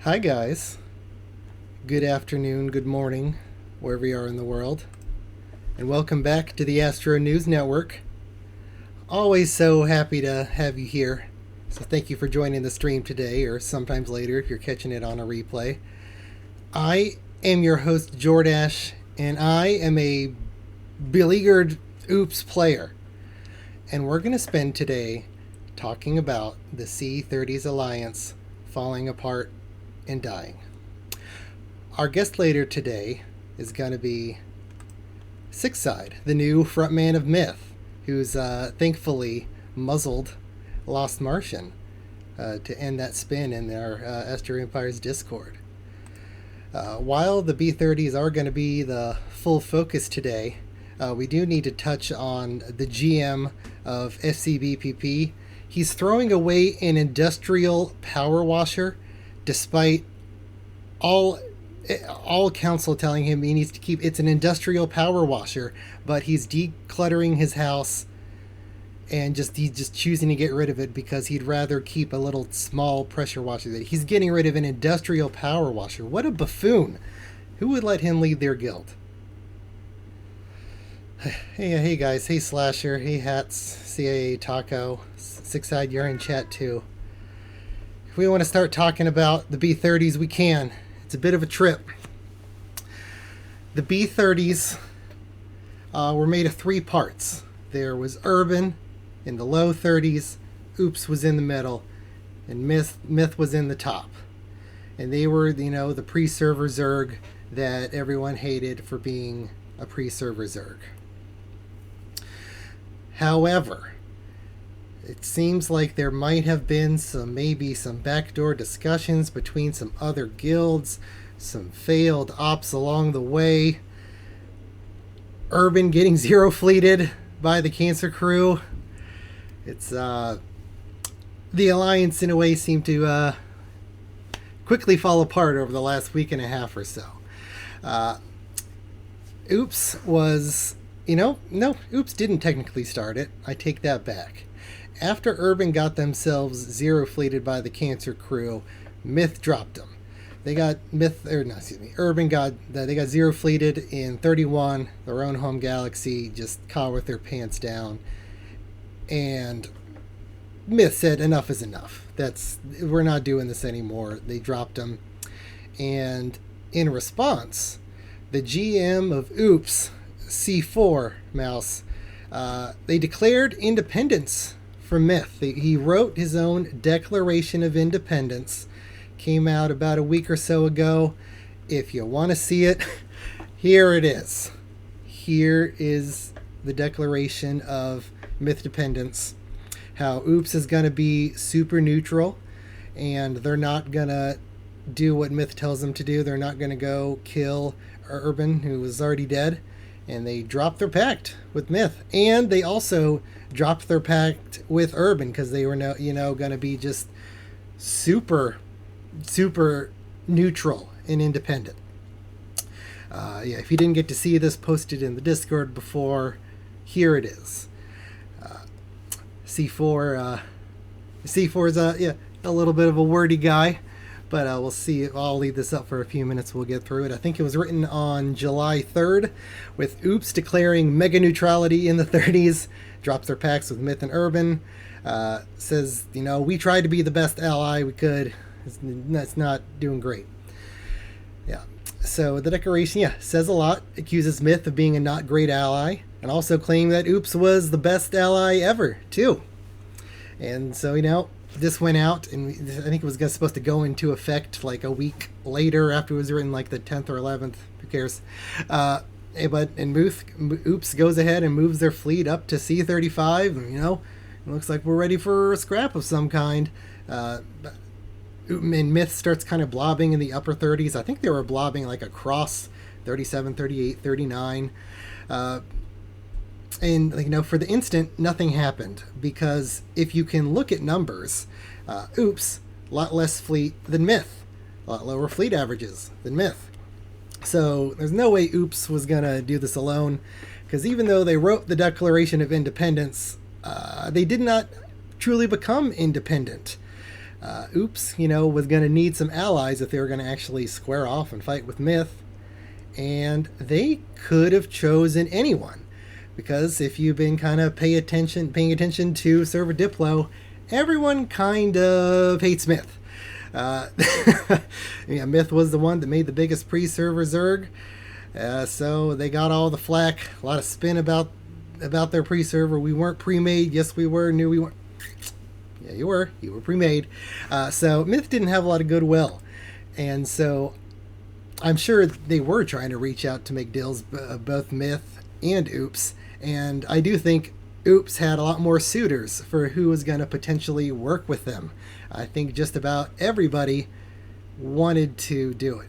Hi, guys. Good afternoon, good morning, wherever you are in the world. And welcome back to the Astro News Network. Always so happy to have you here. So thank you for joining the stream today, or sometimes later if you're catching it on a replay. I am your host, Jordash, and I am a beleaguered Oops player. And we're going to spend today talking about the C30s Alliance falling apart and dying. Our guest later today is going to be Sixside, the new frontman of Myth, who's thankfully muzzled Lost Martian to end that spin in our Astro Empire's Discord. While the B30s are going to be the full focus today, we do need to touch on the GM of FCBPP. He's throwing away an industrial power washer despite all counsel telling him he needs to keep it's an industrial power washer, but he's decluttering his house and he's just choosing to get rid of it because he'd rather keep a little small pressure washer. He's getting rid of an industrial power washer. What a buffoon. Who would let him lead their guild? Hey guys, hey Slasher, hey Hats, CIA Taco, Sixside, you're in chat too. If we want to start talking about the B30s, we can. It's a bit of a trip. The B30s were made of three parts. There was Urban in the low 30s, Oops was in the middle, and Myth was in the top. And they were, the pre-server Zerg that everyone hated for being a pre-server Zerg. However, it seems like there might have been maybe some backdoor discussions between some other guilds, some failed ops along the way. Urban getting zero fleeted by the Cancer crew. It's the Alliance in a way seemed to quickly fall apart over the last week and a half or so. Oops was, Oops didn't technically start it. I take that back. After Urban got themselves zero fleeted by the Cancer crew, Myth dropped them. They got Urban got zero fleeted in 31, their own home galaxy, just caught with their pants down. And Myth said enough is enough. We're not doing this anymore. They dropped them. And in response, the GM of Oops, C4 Mouse, they declared independence from Myth. He wrote his own Declaration of Independence. Came out about a week or so ago. If you want to see it, here it is. Here is the Declaration of Myth Dependence. How Oops is going to be super neutral, and they're not going to do what Myth tells them to do. They're not going to go kill Urban, who was already dead. And they dropped their pact with Myth. And they also dropped their pact with Urban because they were going to be just super neutral and independent. If you didn't get to see this posted in the Discord before, here it is. C4 is a little bit of a wordy guy, but we'll see. I'll leave this up for a few minutes. We'll get through it. I think it was written on July 3rd, with Oops declaring mega neutrality in the 30s, drops their pacts with Myth and Urban, says, we tried to be the best ally we could. That's not doing great. Yeah. So the declaration, says a lot. Accuses Myth of being a not great ally, and also claiming that Oops was the best ally ever, too. And so, this went out, and I think it was supposed to go into effect like a week later after it was written, like the 10th or 11th. Who cares? Oops goes ahead and moves their fleet up to C35. And, it looks like we're ready for a scrap of some kind. And Myth starts kind of blobbing in the upper 30s. I think they were blobbing like across 37, 38, 39. And, for the instant, nothing happened. Because if you can look at numbers, Oops, a lot less fleet than Myth. A lot lower fleet averages than Myth. So there's no way Oops was going to do this alone. Because even though they wrote the Declaration of Independence, they did not truly become independent. Oops, was going to need some allies if they were going to actually square off and fight with Myth. And they could have chosen anyone. Because if you've been kind of paying attention to Server Diplo, everyone kind of hates Myth. Myth was the one that made the biggest pre-server Zerg. So they got all the flack, a lot of spin about their pre-server. We weren't pre-made. Yes, we were. Knew we weren't. Yeah, you were. You were pre-made. So Myth didn't have a lot of goodwill. And so I'm sure they were trying to reach out to make deals, both Myth and Oops. And I do think Oops had a lot more suitors for who was going to potentially work with them. I think just about everybody wanted to do it.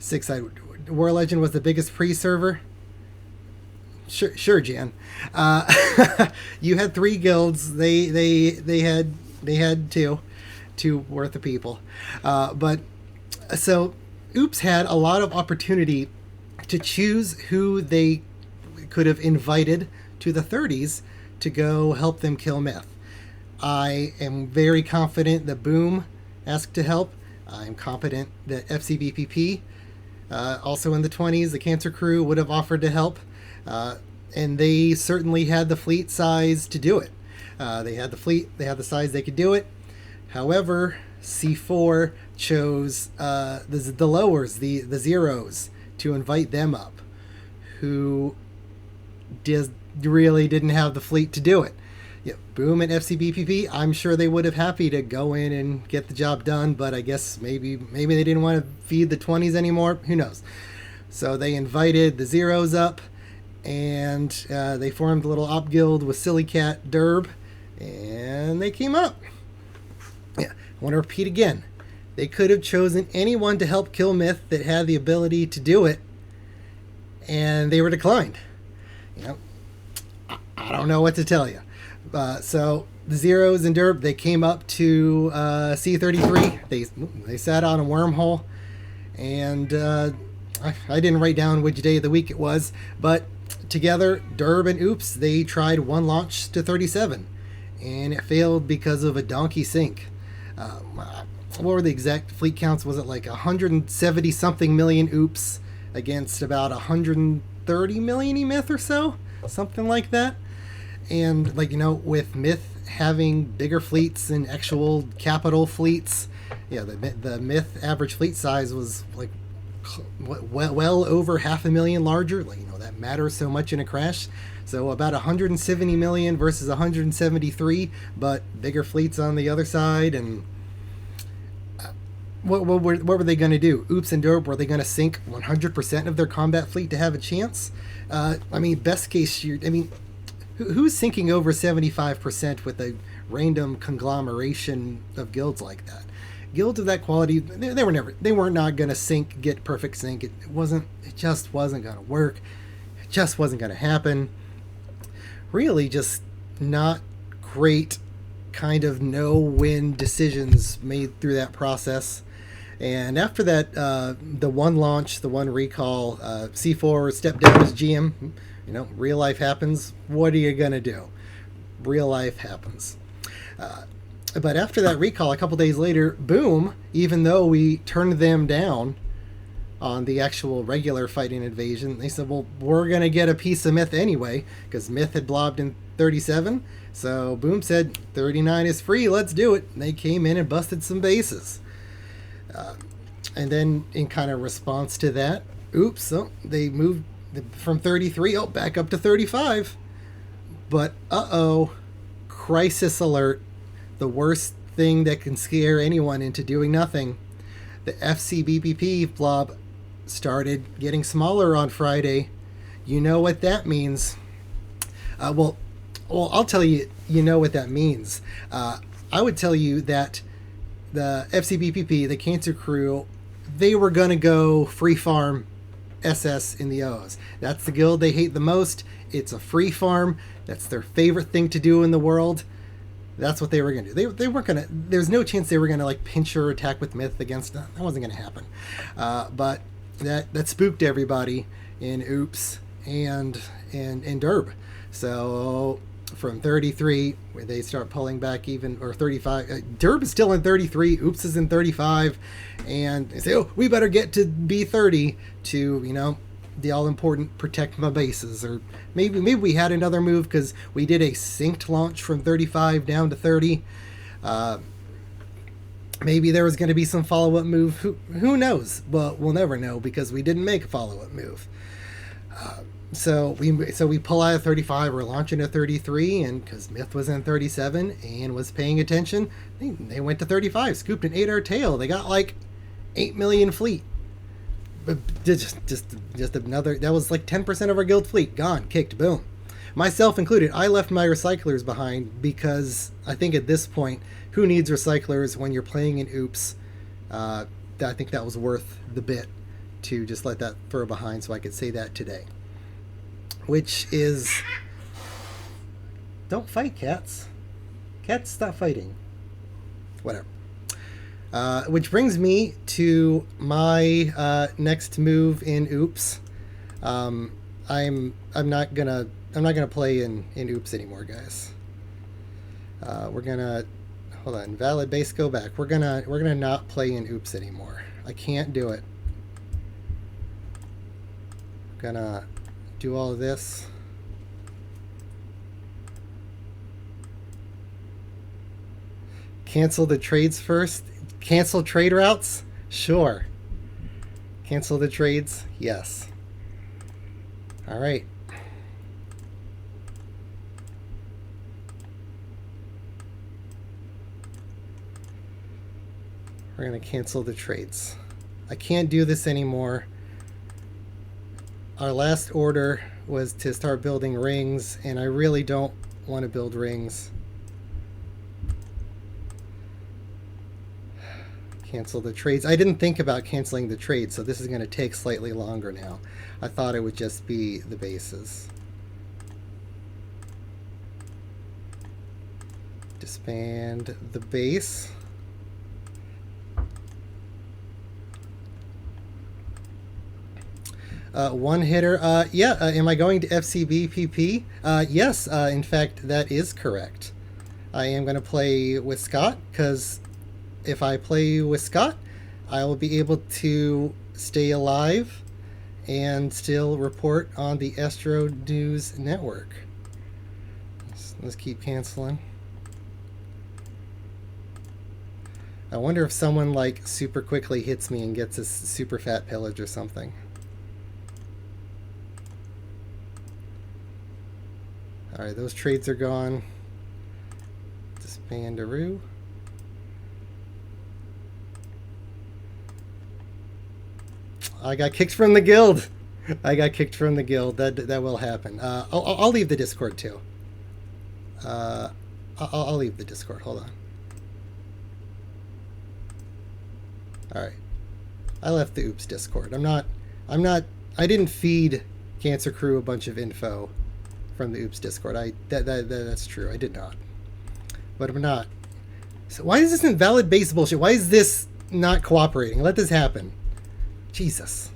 Sixside War Legend was the biggest pre-server. Sure, Jan. You had 3 guilds. They had two worth of people. But so Oops had a lot of opportunity to choose who they could have invited to the 30s to go help them kill Myth. I am very confident that Boom asked to help. I'm confident that FCBPP, also in the 20s, the Cancer Crew would have offered to help. And they certainly had the fleet size to do it. They had the fleet, they had the size they could do it. However, C4 chose the lowers, the zeros, to invite them up, who really didn't have the fleet to do it. Yeah, Boom and FCBPP, I'm sure they would have happy to go in and get the job done, but I guess maybe they didn't want to feed the 20s anymore. Who knows? So they invited the zeros up, and they formed a little op guild with Silly Cat Derb, and they came up. Yeah, I want to repeat again. They could have chosen anyone to help kill Myth that had the ability to do it, and they were declined. I don't know what to tell you. So the Zeros and Derb, they came up to C33. They sat on a wormhole, and I didn't write down which day of the week it was, but together, Derb and Oops, they tried one launch to 37, and it failed because of a donkey sink. What were the exact fleet counts? Was it like 170 something million Oops against about 130 million Myth or so? Something like that. And with Myth having bigger fleets and actual capital fleets, the Myth average fleet size was like well over 500,000 larger. That matters so much in a crash. So about 170 million versus 173, but bigger fleets on the other side. And what were they going to do? Oops and Derb, were they going to sink 100% of their combat fleet to have a chance? Best case, who's sinking over 75% with a random conglomeration of guilds like that? Guilds of that quality, they were not going to get perfect sync. It just wasn't going to work. It just wasn't going to happen. Really, just not great kind of no-win decisions made through that process. And after that, the one launch, the one recall, C4 stepped down as GM. Real life happens. What are you going to do? Real life happens. But after that recall, a couple days later, Boom, even though we turned them down on the actual regular fighting invasion, they said, well, we're going to get a piece of Myth anyway, because Myth had blobbed in 37. So Boom said, 39 is free, let's do it. And they came in and busted some bases. And then in kind of response to that, they moved from 33, back up to 35. But crisis alert. The worst thing that can scare anyone into doing nothing. The FCBPP blob started getting smaller on Friday. You know what that means. Well, I'll tell you, what that means. I would tell you that the FCBPP, the Cancer Crew, they were going to go free farm SS in the O's. That's the guild they hate the most. It's a free farm. That's their favorite thing to do in the world. That's what they were going to do. They weren't going to. There's no chance they were going to pinch or attack with Myth against them. That wasn't going to happen. But that spooked everybody in Oops and Derb. So from 33, where they start pulling back even, or 35. Derb is still in 33, Oops is in 35, and they say, oh, we better get to B30 to, the all-important protect my bases. Or maybe we had another move because we did a synced launch from 35 down to 30. Maybe there was going to be some follow-up move. Who knows? Well, we'll never know because we didn't make a follow-up move. So we pull out of 35. We're launching to 33, and because Myth was in 37 and was paying attention, they went to 35, scooped an 8-hour tail. They got like 8 million fleet. But just another. That was like 10% of our guild fleet gone, kicked, boom. Myself included. I left my recyclers behind because I think at this point, who needs recyclers when you're playing in Oops? I think that was worth the bit to just let that throw behind so I could say that today. Which is, don't fight, cats. Cats, stop fighting. Whatever. Which brings me to my next move in Oops. I'm not gonna play in Oops anymore, guys. We're gonna hold on. Valid base, go back. We're gonna not play in Oops anymore. I can't do it. Gonna do all of this. Cancel the trades first. Cancel trade routes? Sure. Cancel the trades? Yes. All right. We're going to cancel the trades. I can't do this anymore. Our last order was to start building rings, and I really don't want to build rings. Cancel the trades. I didn't think about canceling the trades, so this is going to take slightly longer now. I thought it would just be the bases. Disband the base. One hitter. Am I going to FCB PP? Yes, in fact, that is correct. I am going to play with Scott, because if I play with Scott, I will be able to stay alive and still report on the Astro News Network. Let's keep canceling. I wonder if someone like super quickly hits me and gets a super fat pillage or something. Alright, those trades are gone. Disbandaroo. I got kicked from the guild. I got kicked from the guild. That will happen. I'll leave the Discord too. I'll leave the Discord. Hold on. Alright. I left the Oops Discord. I didn't feed Cancer Crew a bunch of info from the Oops Discord. That's true. I did not. But I'm not. So why is this invalid base bullshit? Why is this not cooperating? Let this happen. Jesus.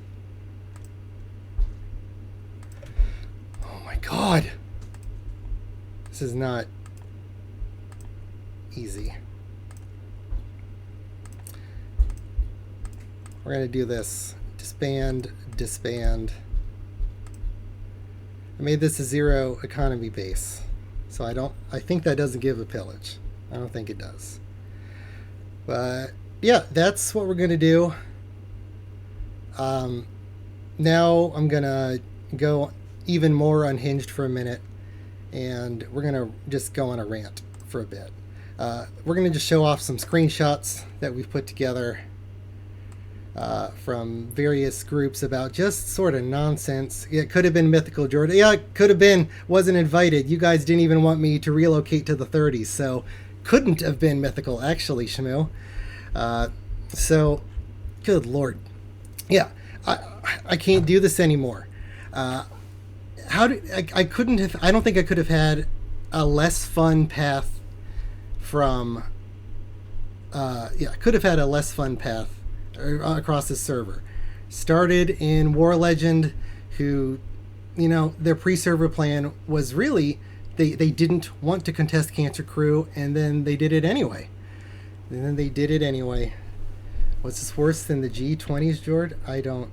Oh my God. This is not easy. We're going to do this. Disband, disband. I made this a 0 economy base. So I think that doesn't give a pillage. I don't think it does. But yeah, that's what we're going to do. Now I'm going to go even more unhinged for a minute, and we're going to just go on a rant for a bit. We're going to just show off some screenshots that we've put together from various groups about just sort of nonsense. It could have been Mythical Jordan. Yeah, it could have been. Wasn't invited. You guys didn't even want me to relocate to the 30s, so couldn't have been Mythical, actually, Shamu. So, good Lord. Yeah, I can't do this anymore. I don't think I could have had a less fun path from... I could have had a less fun path across this server. Started in War Legend, who, their pre-server plan was really they didn't want to contest Cancer Crew, and then they did it anyway. Was this worse than the G20s, Jord? I don't...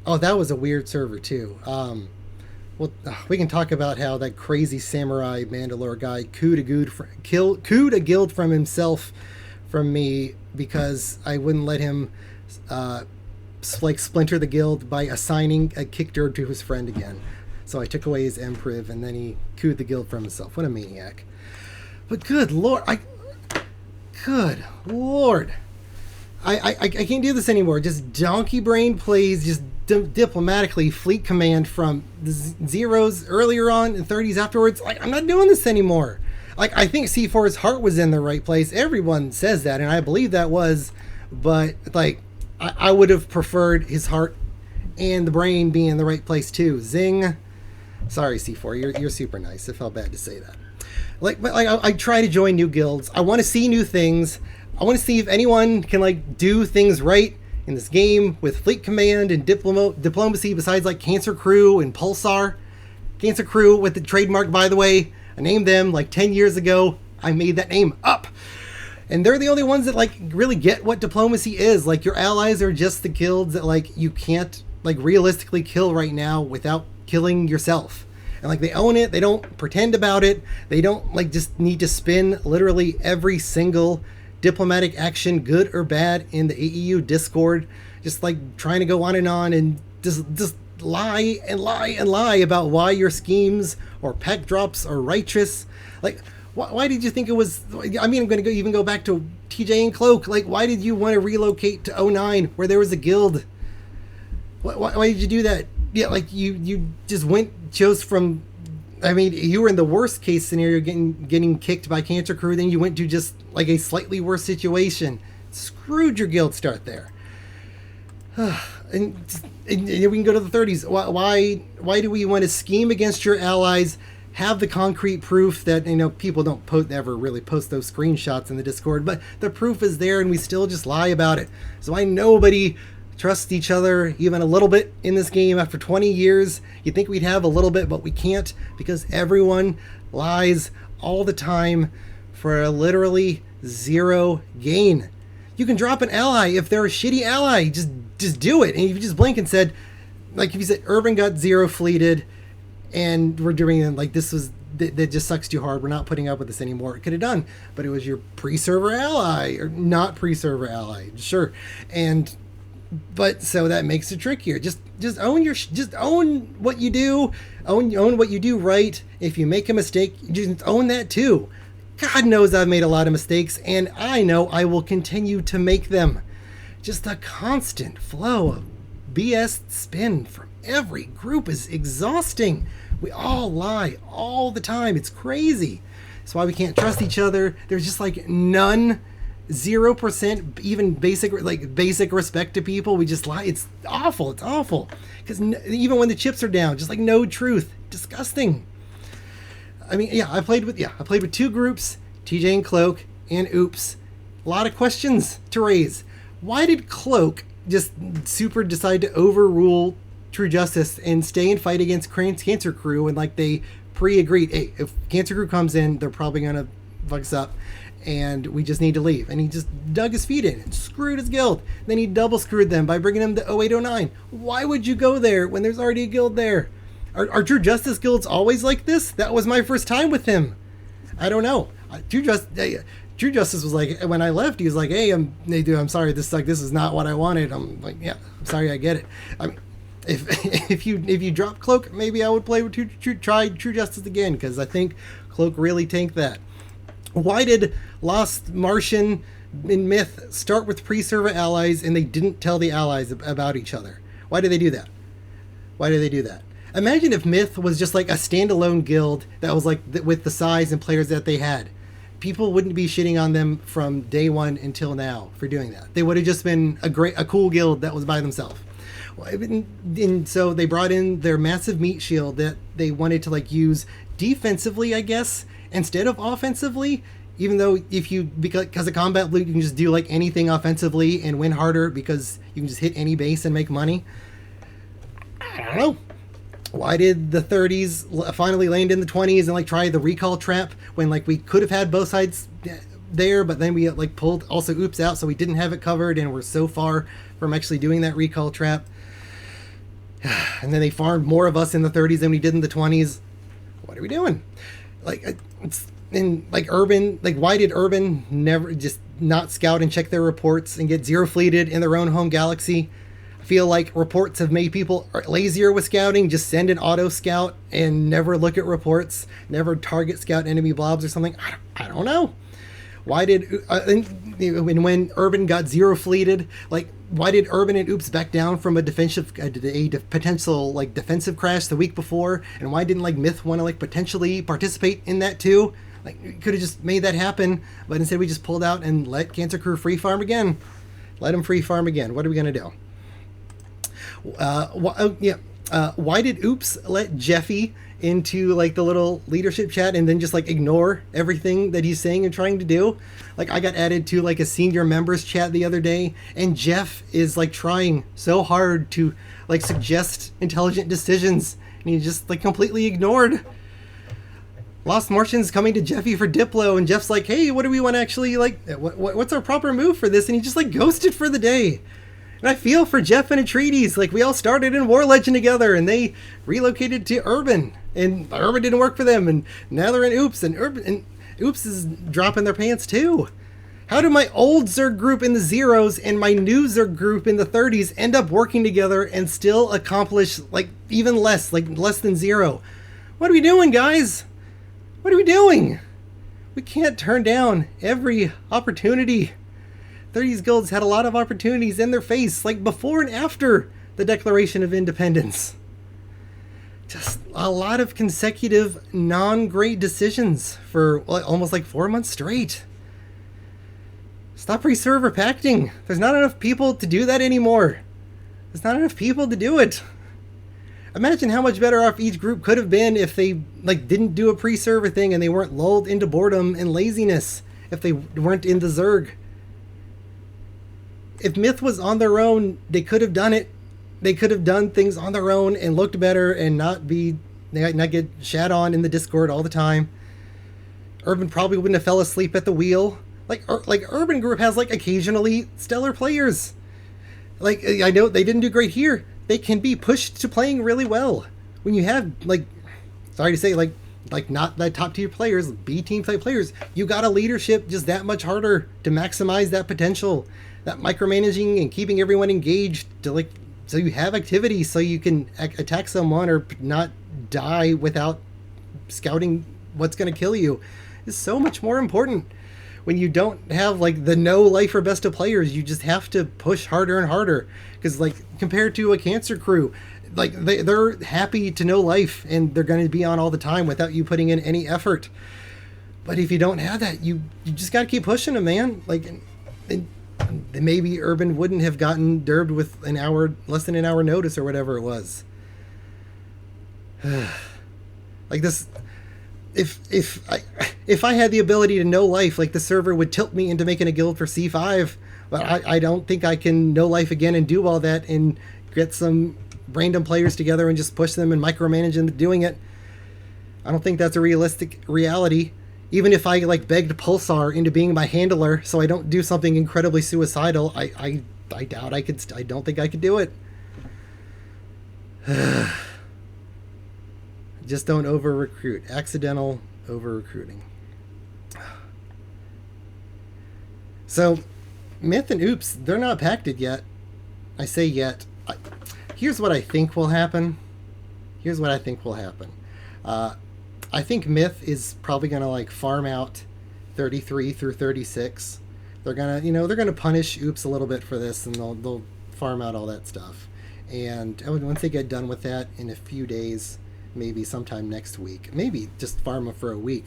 Oh, that was a weird server, too. Well, we can talk about how that crazy samurai Mandalore guy cooed a guild from himself from me because I wouldn't let him splinter the guild by assigning a kick dirt to his friend again. So I took away his Empriv, and then he cooed the guild from himself. What a maniac. But good lord, I can't do this anymore. Just donkey brain plays, just diplomatically fleet command from the zeros earlier on and 30s afterwards. Like, I'm not doing this anymore. Like, I think C4's heart was in the right place. Everyone says that, and I believe that was, but like, I would have preferred his heart and the brain being in the right place too. Zing. Sorry, C4, you're super nice. It felt bad to say that. But I try to join new guilds. I want to see new things. I want to see if anyone can like do things right in this game with fleet command and diplomacy besides like Cancer Crew and Pulsar. Cancer Crew with the trademark, by the way. I named them like 10 years ago. I made that name up. And they're the only ones that like really get what diplomacy is. Like, your allies are just the guilds that like you can't like realistically kill right now without killing yourself. And like, they own it. They don't pretend about it. They don't like just need to spin literally every single diplomatic action, good or bad, in the AEU Discord, just like trying to go on and just lie and lie and lie about why your schemes or pack drops are righteous. Like, why did you think it was? I mean, I'm going to even go back to TJ and Cloak. Like, why did you want to relocate to 09 where there was a guild? Why did you do that? Yeah, like you just chose from. I mean, you were in the worst case scenario, getting kicked by Cancer Crew. Then you went to just like a slightly worse situation. Screwed your guild start there. and we can go to the 30s. Why do we want to scheme against your allies? Have the concrete proof that, you know, people don't ever really post those screenshots in the Discord, but the proof is there, and we still just lie about it. So why nobody trust each other even a little bit in this game after 20 years. You'd think we'd have a little bit, but we can't, because everyone lies all the time for literally zero gain. You can drop an ally if they're a shitty ally. Just do it. And if you just blink and said, like, if you said Urban got zero fleeted and we're doing it like this was that just sucks too hard, we're not putting up with this anymore, it could have done. But it was your pre-server ally or not pre-server ally, sure. But so that makes it trickier. Just own what you do. Own what you do right. If you make a mistake, just own that too. God knows I've made a lot of mistakes, and I know I will continue to make them. Just the constant flow of BS spin from every group is exhausting. We all lie all the time. It's crazy. That's why we can't trust each other. There's just like none. 0% even basic respect to people. We just lie. It's awful. Because even when the chips are down, just like no truth. Disgusting. I mean, I played with two groups, TJ and Cloak and Oops. A lot of questions to raise. Why did Cloak just super decide to overrule True Justice and stay and fight against Cancer Crew, and like they pre-agreed, hey, if Cancer Crew comes in, they're probably gonna fuck us up, and we just need to leave. And he just dug his feet in and screwed his guild. Then he double screwed them by bringing them to 0809. Why would you go there when there's already a guild there? Are True Justice guilds always like this? That was my first time with him. I don't know. True Justice was like, when I left, he was like, hey, I'm sorry, this is not what I wanted. I'm like, yeah, I'm sorry, I get it. I mean, if you drop Cloak, maybe I would play with try True Justice again, because I think Cloak really tanked that. Why did Lost Martian and Myth start with pre-server allies and they didn't tell the allies about each other? Why did they do that? Imagine if Myth was just like a standalone guild that was like with the size and players that they had. People wouldn't be shitting on them from day one until now for doing that. They would have just been a cool guild that was by themselves. And so they brought in their massive meat shield that they wanted to like use defensively, I guess, instead of offensively. Even though because of Combat Loot, you can just do like anything offensively and win harder because you can just hit any base and make money. I don't know. Why did the 30s finally land in the 20s and like try the recall trap when like we could have had both sides there, but then we like pulled also oops out, so we didn't have it covered, and we're so far from actually doing that recall trap. And then they farmed more of us in the 30s than we did in the 20s. What are we doing? Like, it's in like Urban. Like, why did Urban never just not scout and check their reports and get zero fleeted in their own home galaxy? I feel like reports have made people lazier with scouting. Just send an auto scout and never look at reports. Never target scout enemy blobs or something. I don't know. Why did when Urban got zero fleeted, like why did Urban and Oops back down from a potential like defensive crash the week before, and why didn't like Myth want to like potentially participate in that too? Like we could have just made that happen, but instead we just pulled out and let Cancer Crew free farm again. Let them free farm again. What are we gonna do? Why did Oops let Jeffy into like the little leadership chat and then just like ignore everything that he's saying and trying to do? Like I got added to like a senior members chat the other day, and Jeff is like trying so hard to like suggest intelligent decisions, and he's just like completely ignored. Lost Martian's coming to Jeffy for Diplo, and Jeff's like, hey, what do we want to actually like, what's our proper move for this? And he just like ghosted for the day. And I feel for Jeff and Atreides. Like, we all started in War Legend together, and they relocated to Urban, and Urban didn't work for them, and now they're in Oops, and Oops is dropping their pants too. How do my old Zerg group in the zeros and my new Zerg group in the 30s end up working together and still accomplish like even less, like less than zero? What are we doing, guys? What are we doing? We can't turn down every opportunity. 30s guilds had a lot of opportunities in their face, like before and after the Declaration of Independence. Just a lot of consecutive non-great decisions for almost like 4 months straight. Stop re-server pacting. There's not enough people to do that anymore. There's not enough people to do it. Imagine how much better off each group could have been if they like didn't do a pre-server thing and they weren't lulled into boredom and laziness, if they weren't in the Zerg. If Myth was on their own, they could have done it. They could have done things on their own and looked better and not get shat on in the Discord all the time. Urban probably wouldn't have fell asleep at the wheel. Like Urban Group has like occasionally stellar players. Like I know they didn't do great here. They can be pushed to playing really well. When you have like, sorry to say, like not that top tier players, B team type players, you got a leadership just that much harder to maximize that potential. That micromanaging and keeping everyone engaged to like, so you have activity so you can attack someone or not die without scouting what's going to kill you is so much more important. When you don't have like the no life or best of players, you just have to push harder and harder. Because like compared to a Cancer Crew, like they're happy to know life and they're going to be on all the time without you putting in any effort. But if you don't have that, you just got to keep pushing them, man. Like, and maybe Urban wouldn't have gotten derbed with less than an hour notice or whatever it was. Like this, if I had the ability to know life, like the server would tilt me into making a guild for C5, but I don't think I can know life again and do all that and get some random players together and just push them and micromanage into doing it. I don't think that's a realistic reality. Even if I like begged Pulsar into being my handler so I don't do something incredibly suicidal, I doubt I could. I don't think I could do it. Just don't over recruit. Accidental over recruiting. So, Myth and Oops, they're not pacted yet. I say yet. Here's what I think will happen. I think Myth is probably gonna like farm out 33 through 36. They're gonna punish Oops a little bit for this, and they'll farm out all that stuff. And once they get done with that in a few days, maybe sometime next week, maybe just farm them for a week,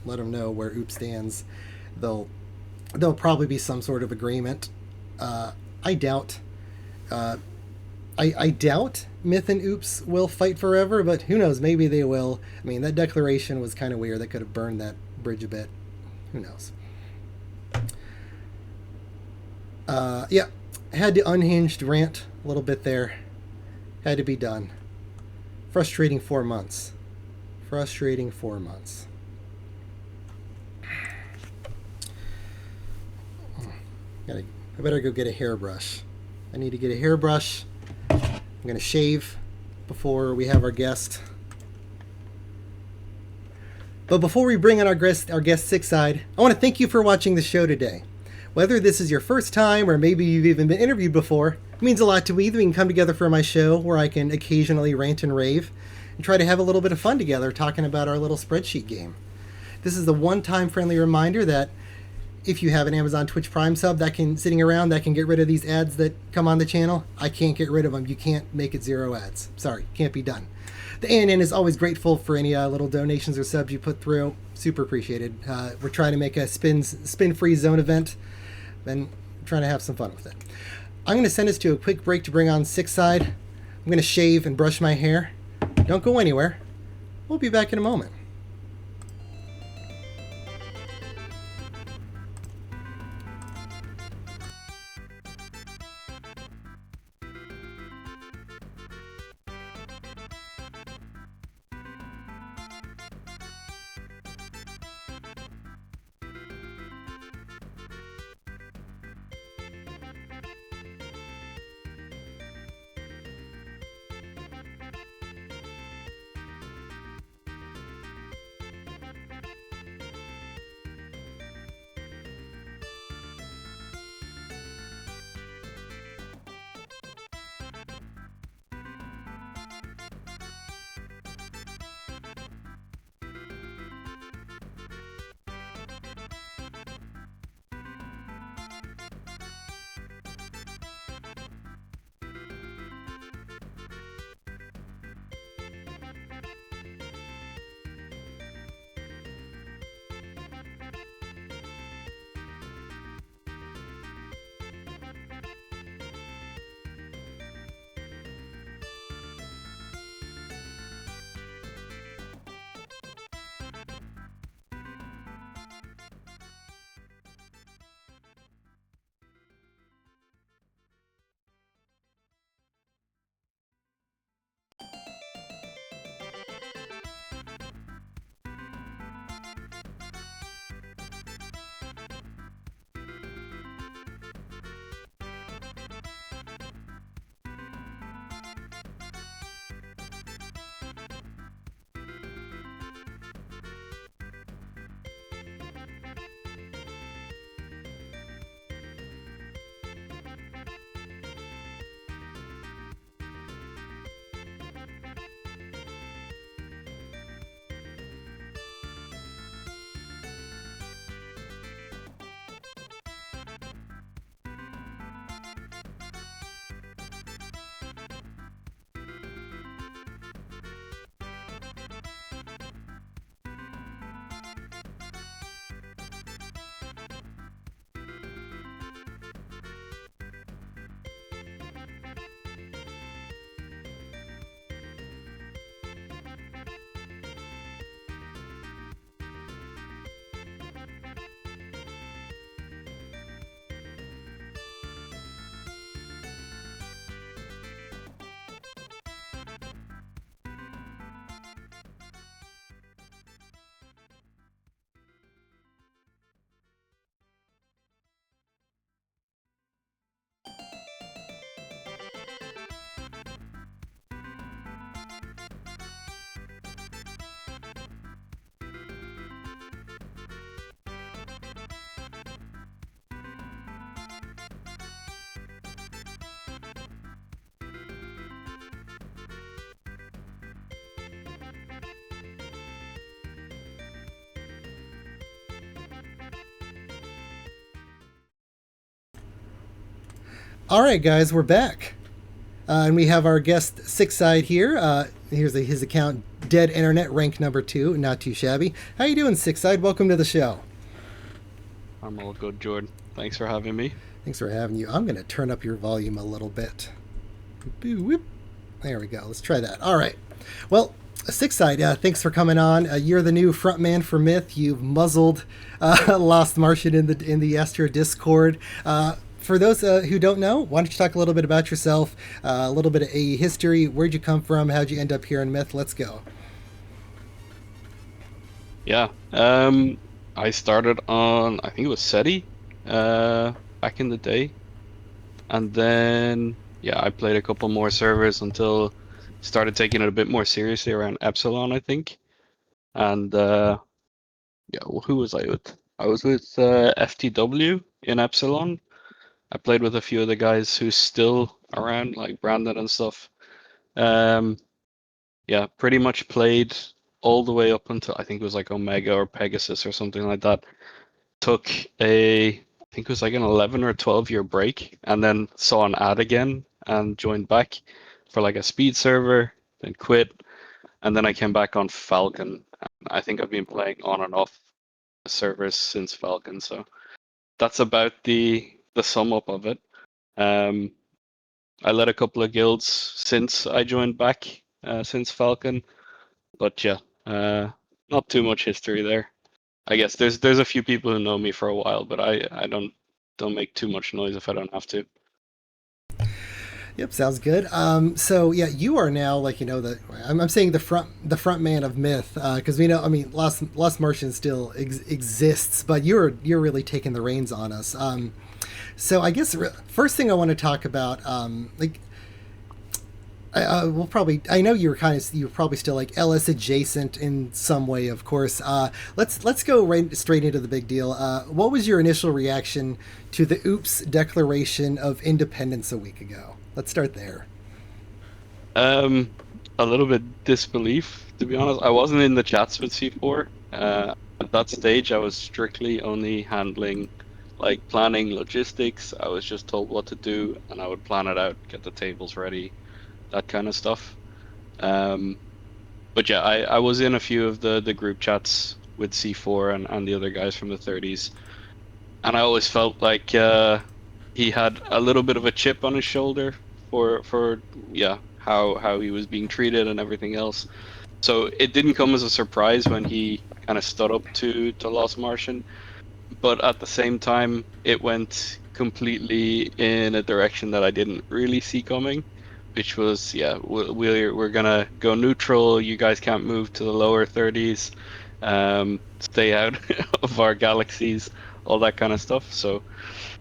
let them know where Oops stands. There'll probably be some sort of agreement. I doubt Myth and Oops will fight forever, but who knows? Maybe they will. I mean, that declaration was kind of weird. That could have burned that bridge a bit. Who knows? Yeah, had to unhinged rant a little bit there. Had to be done. Frustrating 4 months. Frustrating 4 months. I better go get a hairbrush. I need to get a hairbrush. I'm going to shave before we have our guest. But before we bring in our guest Sixside, I want to thank you for watching the show today. Whether this is your first time or maybe you've even been interviewed before, it means a lot to me that we can come together for my show where I can occasionally rant and rave and try to have a little bit of fun together talking about our little spreadsheet game. This is the one-time friendly reminder that if you have an Amazon Twitch Prime sub that can get rid of these ads that come on the channel, I can't get rid of them. You can't make it 0 ads. Sorry, can't be done. The ANN is always grateful for any little donations or subs you put through. Super appreciated. We're trying to make a spin-free zone event and trying to have some fun with it. I'm going to send us to a quick break to bring on Sixside. I'm going to shave and brush my hair. Don't go anywhere. We'll be back in a moment. All right, guys, we're back. And we have our guest Sixside here. Here's his account, Dead Internet, rank number 2. Not too shabby. How you doing, Sixside? Welcome to the show. I'm all good, Jordan. Thanks for having me. Thanks for having you. I'm going to turn up your volume a little bit. There we go. Let's try that. All right. Well, Sixside, thanks for coming on. You're the new frontman for Myth. You've muzzled Lost Martian in the Astro Discord. for those who don't know, why don't you talk a little bit about yourself, a little bit of AE history, where'd you come from, how'd you end up here in Myth? Let's go. Yeah. I started on, I think it was SETI, back in the day. And then, yeah, I played a couple more servers until started taking it a bit more seriously around Epsilon, I think. And yeah, well, who was I with? I was with FTW in Epsilon. I played with a few of the guys who's still around, like Brandon and stuff. Um, yeah, pretty much played all the way up until I think it was like Omega or Pegasus or something like that. Took I think it was like an 11 or 12 year break, and then saw an ad again and joined back for like a speed server, then quit, and then I came back on Falcon. I think I've been playing on and off servers since Falcon, so that's about the sum up of it. Um, I led a couple of guilds since I joined back, since Falcon, but yeah, not too much history there. I guess there's a few people who know me for a while, but I don't make too much noise if I don't have to. Yep, sounds good. So yeah, you are now like I'm saying the front man of Myth because we know I mean Lost Martian still exists, but you're really taking the reins on us. So I guess first thing I want to talk about like we'll probably. I know you're probably still like LS adjacent in some way, of course. Let's go right straight into the big deal. What was your initial reaction to the Oops Declaration of Independence a week ago? Let's start there. Um, a little bit disbelief, to be honest. I wasn't in the chats with C4. At that stage, I was strictly only handling like planning logistics. I was just told what to do, and I would plan it out, get the tables ready, that kind of stuff. Um, but yeah, I was in a few of the group chats with C4 and the other guys from the 30s, and I always felt like he had a little bit of a chip on his shoulder for yeah how he was being treated and everything else. So it didn't come as a surprise when he kind of stood up to Lost Martian, but at the same time, it went completely in a direction that I didn't really see coming, which was, yeah, we're gonna go neutral. You guys can't move to the lower 30s. Stay out of our galaxies, all that kind of stuff. So,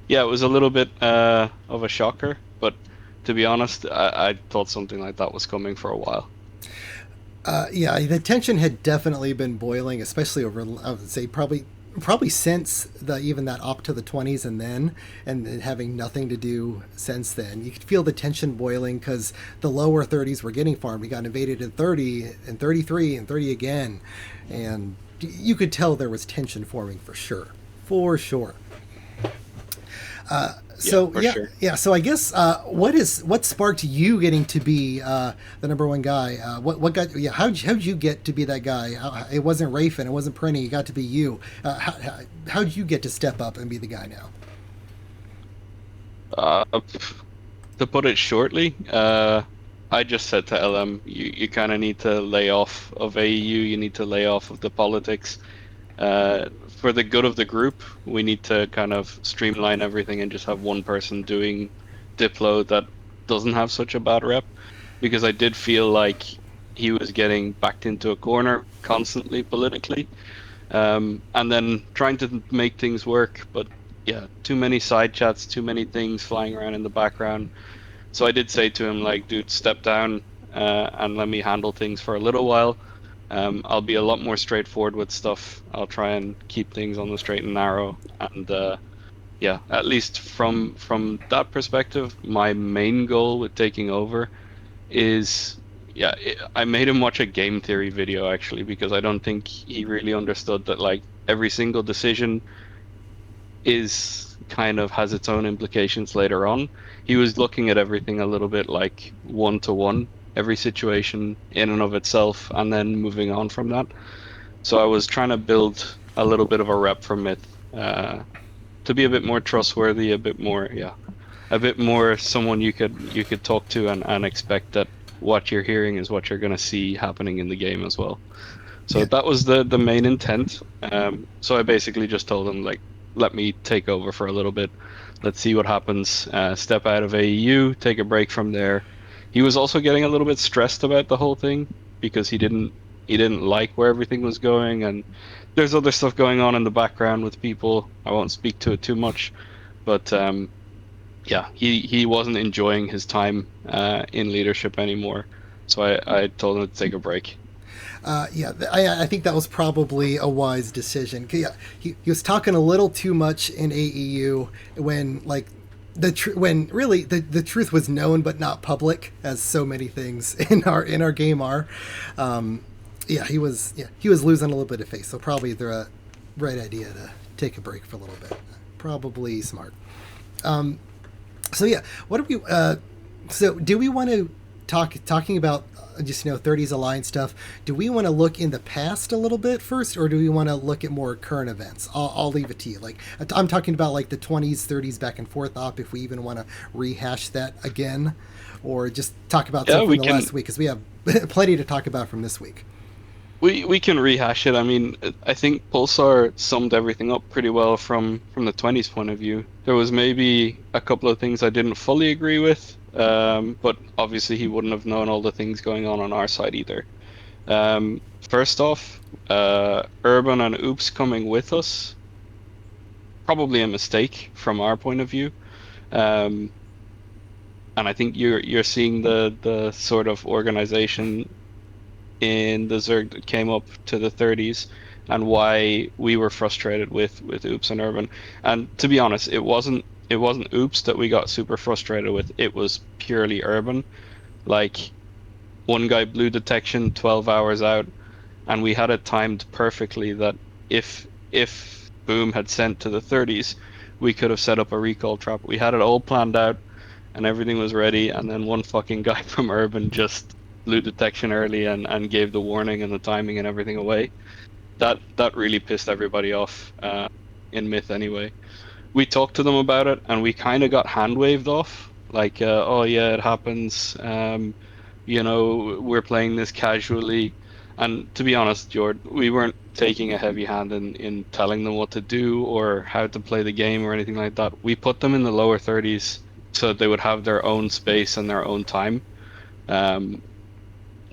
yeah, it was a little bit of a shocker, but to be honest, I thought something like that was coming for a while. Yeah, the tension had definitely been boiling, especially over I would say probably since the even that up to the 20s and having nothing to do since then. You could feel the tension boiling because the lower 30s were getting farmed. We got invaded in 30 and 33 and 30 again, and you could tell there was tension forming for sure. Yeah, So for yeah, sure. yeah. So I guess what sparked you getting to be the number one guy? What got how'd you get to be that guy? It wasn't Rafin, it wasn't Prenny. It got to be you. How'd you get to step up and be the guy now? Uh, to put it shortly, I just said to LM, you kind of need to lay off of AEU, you need to lay off of the politics. For the good of the group, we need to kind of streamline everything and just have one person doing Diplo that doesn't have such a bad rep. Because I did feel like he was getting backed into a corner constantly politically, and then trying to make things work. But yeah, too many side chats, too many things flying around in the background. So I did say to him, like, dude, step down and let me handle things for a little while. I'll be a lot more straightforward with stuff. I'll try and keep things on the straight and narrow. And yeah, at least from that perspective, my main goal with taking over is, yeah, I made him watch a game theory video actually because I don't think he really understood that like every single decision is kind of has its own implications later on. He was looking at everything a little bit like one to one, every situation in and of itself, and then moving on from that. So I was trying to build a little bit of a rep from it, to be a bit more trustworthy, a bit more, yeah, a bit more someone you could talk to and expect that what you're hearing is what you're going to see happening in the game as well. So Yeah, that was the main intent. So I basically just told him like, let me take over for a little bit, let's see what happens. Step out of AEU, take a break from there. He was also getting a little bit stressed about the whole thing because he didn't like where everything was going, and there's other stuff going on in the background with people. I won't speak to it too much, but yeah, he wasn't enjoying his time in leadership anymore. So I told him to take a break. I think that was probably a wise decision. Yeah, he was talking a little too much in AEU when like when really the truth was known but not public, as so many things in our game are. He was losing a little bit of face, so probably the right idea to take a break for a little bit. Probably smart. So yeah, what do we? So do we want to talking about just 30s Alliance stuff? Do we want to look in the past a little bit first, or do we want to look at more current events? I'll leave it to you. Like I'm talking about like the 20s, 30s back and forth op. If we even want to rehash that again, or just talk about Yeah, something we from the can last week, because we have plenty to talk about from this week. we can rehash it. I mean, I think Pulsar summed everything up pretty well from the 20s point of view. There was maybe a couple of things I didn't fully agree with, but obviously he wouldn't have known all the things going on our side either. First off, Urban and Oops coming with us, probably a mistake from our point of view. Um, and I think you're seeing the sort of organization in the Zerg that came up to the 30s and why we were frustrated with Oops and Urban. And to be honest, it wasn't Oops that we got super frustrated with. It was purely Urban. Like one guy blew detection 12 hours out, and we had it timed perfectly that if Boom had sent to the 30s, we could have set up a recall trap. We had it all planned out and everything was ready, and then one fucking guy from Urban just blew detection early and gave the warning and the timing and everything away. That really pissed everybody off in Myth anyway. We talked to them about it, and we kind of got hand waved off, like, oh yeah, it happens. We're playing this casually. And to be honest, Jord, we weren't taking a heavy hand in telling them what to do or how to play the game or anything like that. We put them in the lower 30s so they would have their own space and their own time. Um,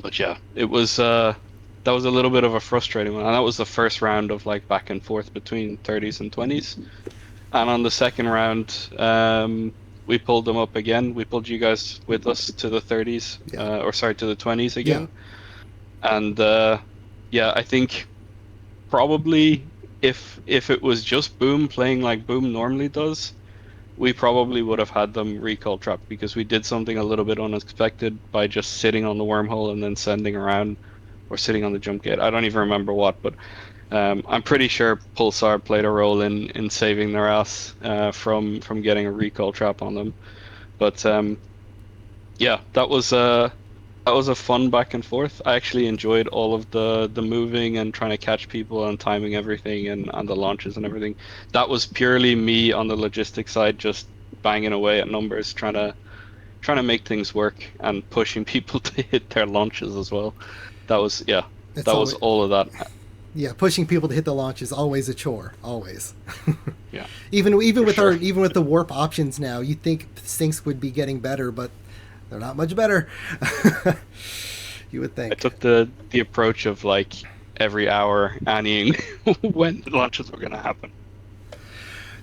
but yeah, it was that was a little bit of a frustrating one, and that was the first round of like back and forth between 30s and 20s. And on the second round, we pulled them up again. We pulled you guys with us to the 30s, Yeah. or sorry, to the 20s Yeah. again. And yeah, I think probably if it was just Boom playing like Boom normally does, we probably would have had them recall trapped because we did something a little bit unexpected by just sitting on the wormhole and then sending around, or sitting on the jump gate. I don't even remember what, but I'm pretty sure Pulsar played a role in saving their ass from getting a recall trap on them. But yeah, that was a fun back and forth. I actually enjoyed all of the moving and trying to catch people and timing everything and the launches and everything. That was purely me on the logistics side, just banging away at numbers, trying to make things work and pushing people to hit their launches as well. That was yeah, It's that was always all of that. Yeah, pushing people to hit the launch is always a chore. Always. Yeah, Even for with sure. the warp options now, you'd think syncs would be getting better, but they're not much better. You would I think. took the approach of like every hour annying when the launches were going to happen.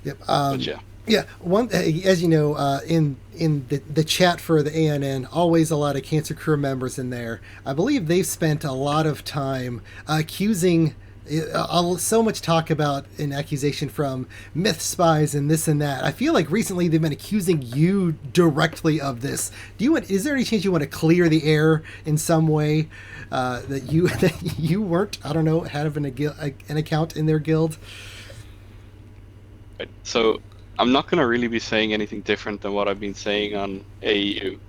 Yep. But yeah, Yeah. One, as you know, in the chat for the ANN, always a lot of Cancer Crew members in there. I believe they've spent a lot of time accusing. So much talk about an accusation from myth spies and this and that. I feel like recently they've been accusing you directly of this. Is there any chance you want to clear the air in some way, that you that you weren't, I don't know, having an account in their guild? right. So I'm not going to really be saying anything different than what I've been saying on AEU.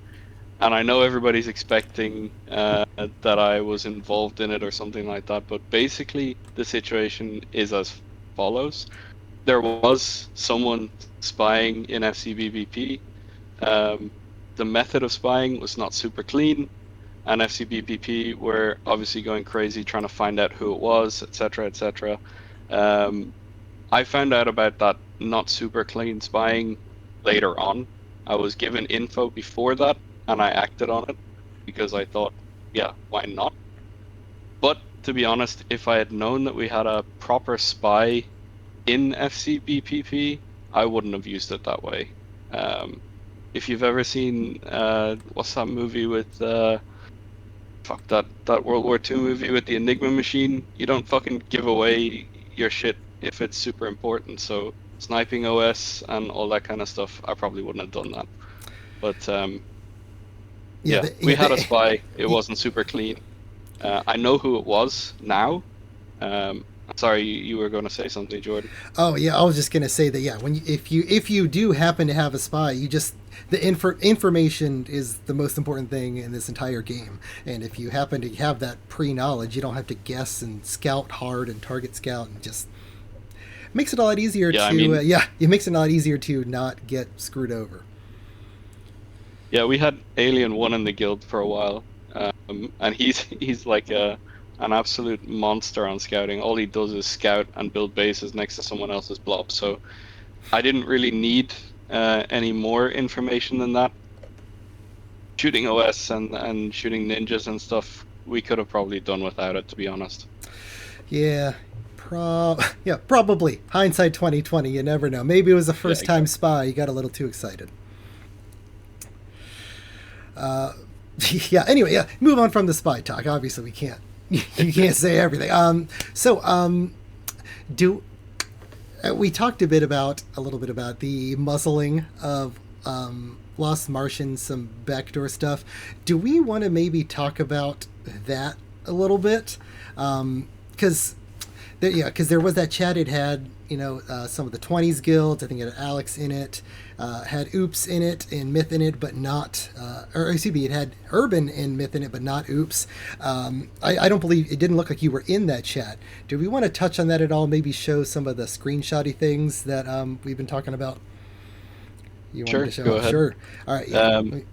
And I know everybody's expecting that I was involved in it or something like that, but basically the situation is as follows. There was someone spying in FCBBP. Um, the method of spying was not super clean, and FCBBP were obviously going crazy trying to find out who it was, etc., etc. Um, I found out about that not super clean spying later on. I was given info before that, and I acted on it because I thought, yeah, why not? But to be honest, if I had known that we had a proper spy in FCBPP, I wouldn't have used it that way. If you've ever seen what's that movie with fuck that World War II movie with the Enigma machine, you don't fucking give away your shit if it's super important. So sniping OS and all that kind of stuff, I probably wouldn't have done that. But Yeah, yeah, we had a spy. It wasn't super clean. I know who it was now. Sorry, you were going to say something, Jordan. Oh yeah, I was just gonna say that. Yeah, if you do happen to have a spy, you just information is the most important thing in this entire game. And if you happen to have that pre knowledge, you don't have to guess and scout hard and target scout, and just makes it a lot easier Yeah, I to mean, it makes it a lot easier to not get screwed over. yeah, we had Alien One in the guild for a while, and he's like an absolute monster on scouting. All he does is scout and build bases next to someone else's blob. So I didn't really need any more information than that. Shooting OS and shooting ninjas and stuff, we could have probably done without it, to be honest. Yeah, yeah, probably. Hindsight 2020. You never know. Maybe it was a Yeah, first time exactly. spy. You got a little too excited. Uh, yeah. Anyway, yeah. Move on from the spy talk. Obviously, we can't. You can't say everything. Do we talked a little bit about the muzzling of Lost Martian, some backdoor stuff. Do we want to maybe talk about that a little bit? Because because there was that chat. It had some of the 20s guilds. I think it had Alex in it, had Oops in it and Myth in it, but not. Or excuse me, it had Urban and Myth in it, but not Oops. I don't believe it didn't look like you were in that chat. Do we want to touch on that at all? Maybe show some of the screenshotty things that we've been talking about. You wanted Sure, to show? go Oh, ahead. sure. All right. Yeah. Um,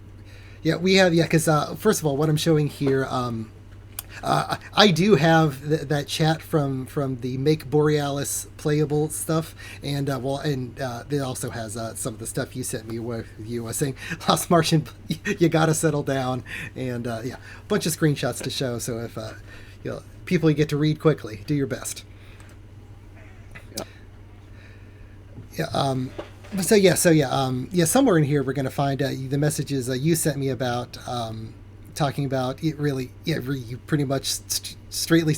Yeah, we have. Yeah, because first of all, what I'm showing here. I do have that chat from the Make Borealis playable stuff, and it also has some of the stuff you sent me with you saying Lost Martian, you gotta settle down, and yeah, a bunch of screenshots to show. So if people you get to read quickly, do your best. yeah, Yeah. Somewhere in here we're gonna find the messages you sent me about. Talking about it really, yeah, you pretty much straightly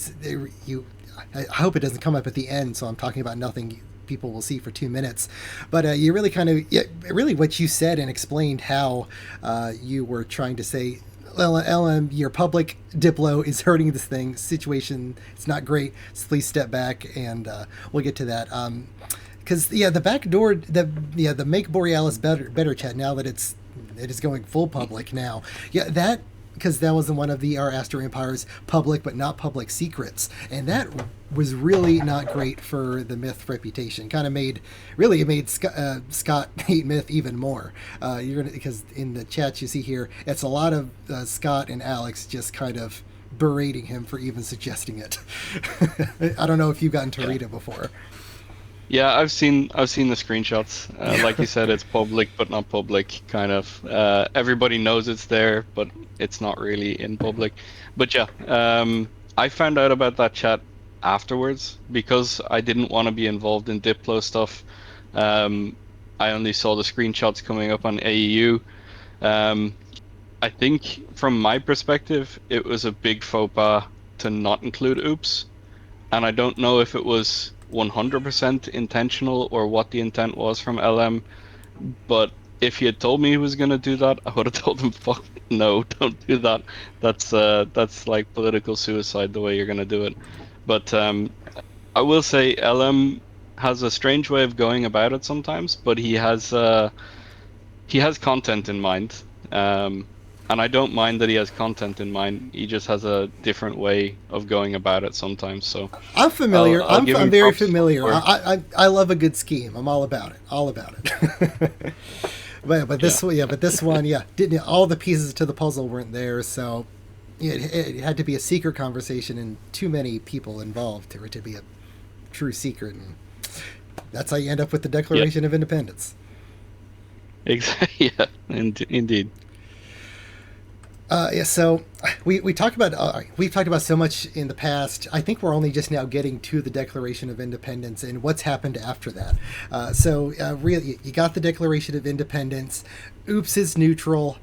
you. I hope it doesn't come up at the end, so I'm talking about nothing people will see for 2 minutes. But you really kind of, yeah, really what you said and explained how you were trying to say, LM, your public Diplo is hurting this thing situation. It's not great. So please step back, and we'll get to that. Because the back door, the Make Borealis better chat, now that it is going full public now. Yeah, that, because that was one of our Astro Empire's public but not public secrets, and that was really not great for the Myth reputation. Kind of made Scott hate Myth even more. You're gonna, because in the chats you see here, it's a lot of Scott and Alex just kind of berating him for even suggesting it. I don't know if you've gotten to yeah. read it before. Yeah, I've seen the screenshots. Like you said, it's public but not public, kind of. Everybody knows it's there, but it's not really in public. But yeah, I found out about that chat afterwards because I didn't want to be involved in Diplo stuff. Um, I only saw the screenshots coming up on AEU. Um, I think from my perspective, it was a big faux pas to not include Oops, and I don't know if it was 100% intentional or what the intent was from LM. But if he had told me he was gonna do that, I would have told him, "Fuck no, don't do that. That's like political suicide the way you're gonna do it." But I will say LM has a strange way of going about it sometimes, but he has content in mind. And I don't mind that he has content in mind. He just has a different way of going about it sometimes. So I'm familiar. I'll give I'm him very props familiar. for I love a good scheme. I'm all about it. All about it. But yeah. this one, yeah, but this one, yeah, didn't all the pieces to the puzzle weren't there, so it had to be a secret conversation and too many people involved for it to be a true secret, and that's how you end up with the Yeah. Declaration of Independence. Exactly. Yeah, indeed. Yeah, so we talked about we've talked about so much in the past. I think we're only just now getting to the Declaration of Independence and what's happened after that. Really, you got the Declaration of Independence. Oops is neutral.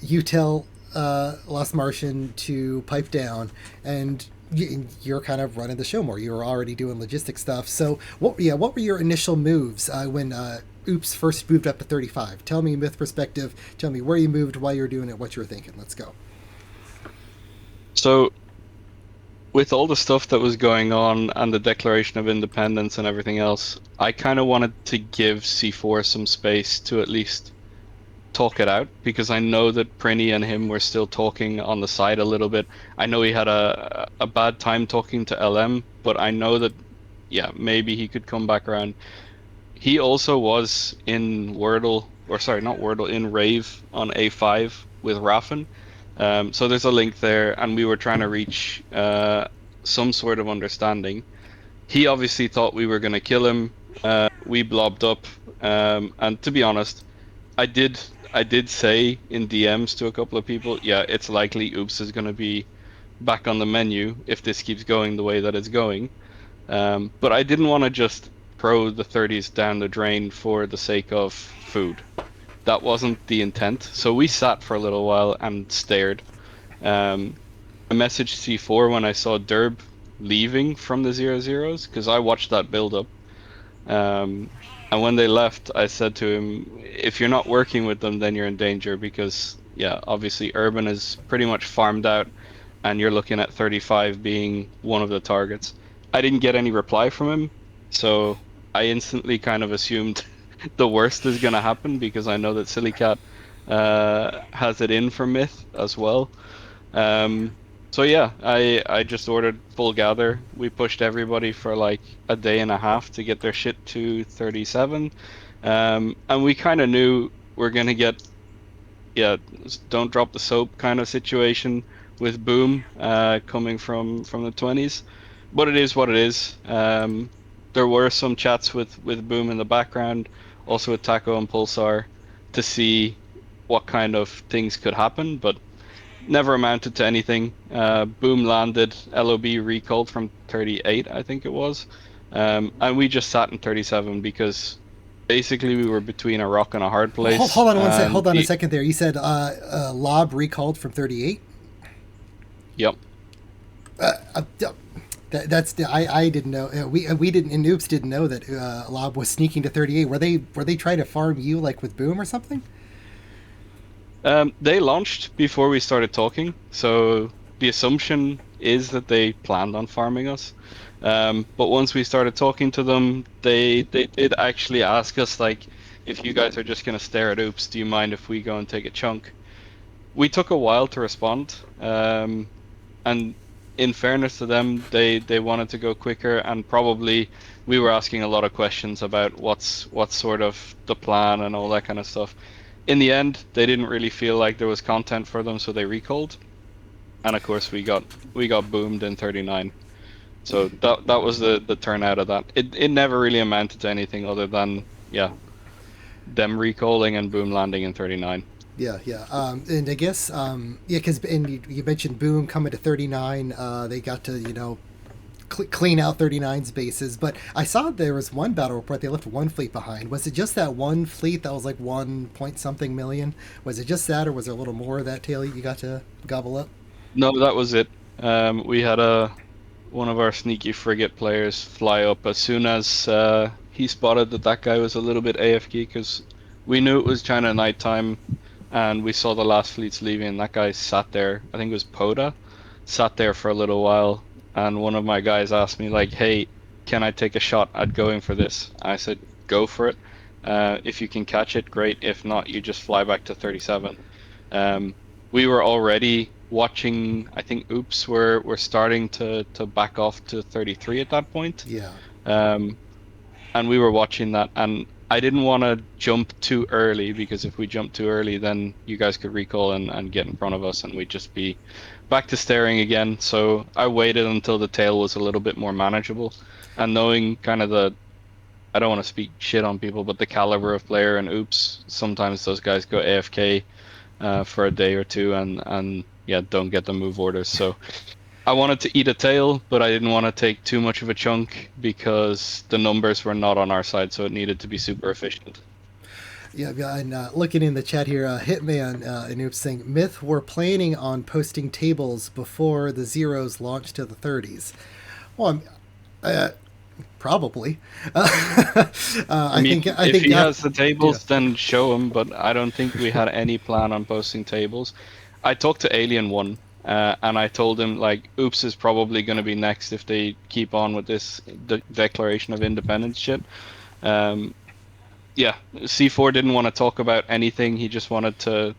You tell Lost Martian to pipe down, and you're kind of running the show more. You were already doing logistic stuff. So what were your initial moves when Oops first moved up to 35? Tell me myth perspective. Tell me where you moved, why you were doing it, what you were thinking. Let's go. So with all the stuff that was going on and the Declaration of Independence and everything else, I kind of wanted to give C4 some space to at least talk it out because I know that Prinny and him were still talking on the side a little bit. I know he had a bad time talking to LM, but I know that yeah, maybe he could come back around. He also was in Wordle, or sorry, not Wordle, in Rave on A5 with Raffen. So there's a link there, and we were trying to reach some sort of understanding. He obviously thought we were going to kill him. We blobbed up, and to be honest, I did I did say in DMs to a couple of people, yeah, it's likely Oops is going to be back on the menu if this keeps going the way that it's going. But I didn't want to just throw the 30s down the drain for the sake of food. That wasn't the intent. So we sat for a little while and stared. Um, I messaged C4 when I saw Derb leaving from the 00s because I watched that build up. Um, and when they left, I said to him, if you're not working with them, then you're in danger because, yeah, obviously Urban is pretty much farmed out and you're looking at 35 being one of the targets. I didn't get any reply from him, so I instantly kind of assumed the worst is going to happen because I know that Silly Cat has it in for Myth as well. Um, so yeah, I just ordered full gather. We pushed everybody for like a day and a half to get their shit to 37. And we kind of knew we're gonna get yeah, don't drop the soap kind of situation with Boom coming from the 20s. But it is what it is. There were some chats with Boom in the background, also with Taco and Pulsar to see what kind of things could happen, but never amounted to anything. Boom landed, LOB recalled from 38, I think it was. And we just sat in 37 because basically we were between a rock and a hard place. Hold on one sec. And Hold on a second there. You said Lob recalled from 38. yep. That's the I didn't know. We didn't, and Oops didn't know that Lob was sneaking to 38. Were they trying to farm you like with Boom or something? They launched before we started talking, so the assumption is that they planned on farming us. But once we started talking to them, they did actually ask us like, if you guys are just gonna stare at Oops, do you mind if we go and take a chunk? We took a while to respond, and in fairness to them, they wanted to go quicker, and probably we were asking a lot of questions about what's sort of the plan and all that kind of stuff. In the end, they didn't really feel like there was content for them, so they recalled. And of course, we got boomed in 39. So that was the turnout of that. It never really amounted to anything other than yeah, them recalling and boom landing in 39. Yeah, yeah. And I guess, yeah, because and you mentioned Boom coming to 39. They got to, clean out 39's bases. But I saw there was one battle report they left one fleet behind. Was it just that one fleet that was like 1 point something million? Was it just that, or was there a little more of that tail you got to gobble up? No, that was it. We had one of our sneaky frigate players fly up as soon as he spotted that guy was a little bit AFK because we knew it was China nighttime and we saw the last fleets leaving. And that guy sat there, I think it was Poda, sat there for a little while. And one of my guys asked me like, "Hey, can I take a shot at going for this?" I said, "Go for it. If you can catch it, great. If not, you just fly back to 37." Um, we were already watching. I think Oops were starting to back off to 33 at that point. Yeah. Um, and we were watching that, and I didn't want to jump too early because if we jump too early, then you guys could recall and get in front of us, and we'd just be back to staring again. So I waited until the tail was a little bit more manageable, and knowing kind of I don't want to speak shit on people, but the caliber of player and Oops, sometimes those guys go AFK for a day or two and yeah, don't get the move orders. So I wanted to eat a tail, but I didn't want to take too much of a chunk because the numbers were not on our side, so it needed to be super efficient. Yeah, and looking in the chat here, Hitman and Oops saying Myth were planning on posting tables before the zeros launched to the 30s. Well, probably. I mean, I if think he after, has the yeah. tables, then show him, but I don't think we had any plan on posting tables. I talked to Alien One, and I told him like, Oops is probably going to be next if they keep on with this Declaration of Independence shit. Um, yeah, C4 didn't want to talk about anything. He just wanted to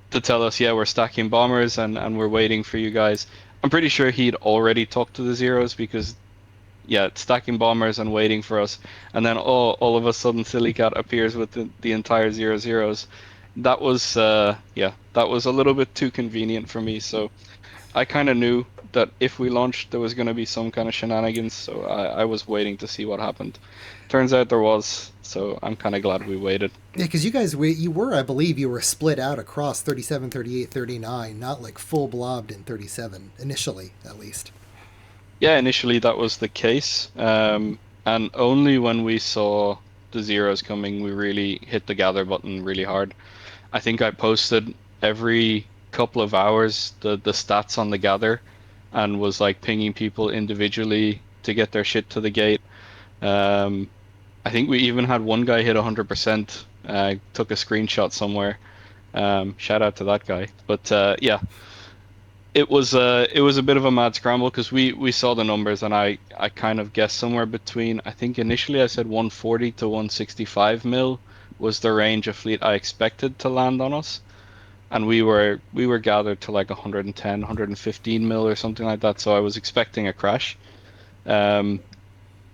tell us, yeah, we're stacking bombers and we're waiting for you guys. I'm pretty sure he'd already talked to the zeros because yeah, stacking bombers and waiting for us, and then all of a sudden Sillycat appears with the entire zero zeros. That was yeah, that was a little bit too convenient for me. So I kind of knew that if we launched, there was going to be some kind of shenanigans. So I was waiting to see what happened. Turns out there was. So I'm kind of glad we waited. Yeah, because you guys, you were, I believe, you were split out across 37, 38, 39, not like full blobbed in 37, initially, at least. Yeah, initially that was the case. And only when we saw the zeros coming, we really hit the gather button really hard. I think I posted every couple of hours the stats on the gather and was like pinging people individually to get their shit to the gate. Um, I think we even had one guy hit 100%, took a screenshot somewhere. Shout out to that guy. But yeah, it was a bit of a mad scramble because we saw the numbers and I kind of guessed somewhere between, I think initially I said 140 to 165 mil was the range of fleet I expected to land on us, and we were gathered to like 110 115 mil or something like that, so I was expecting a crash. Um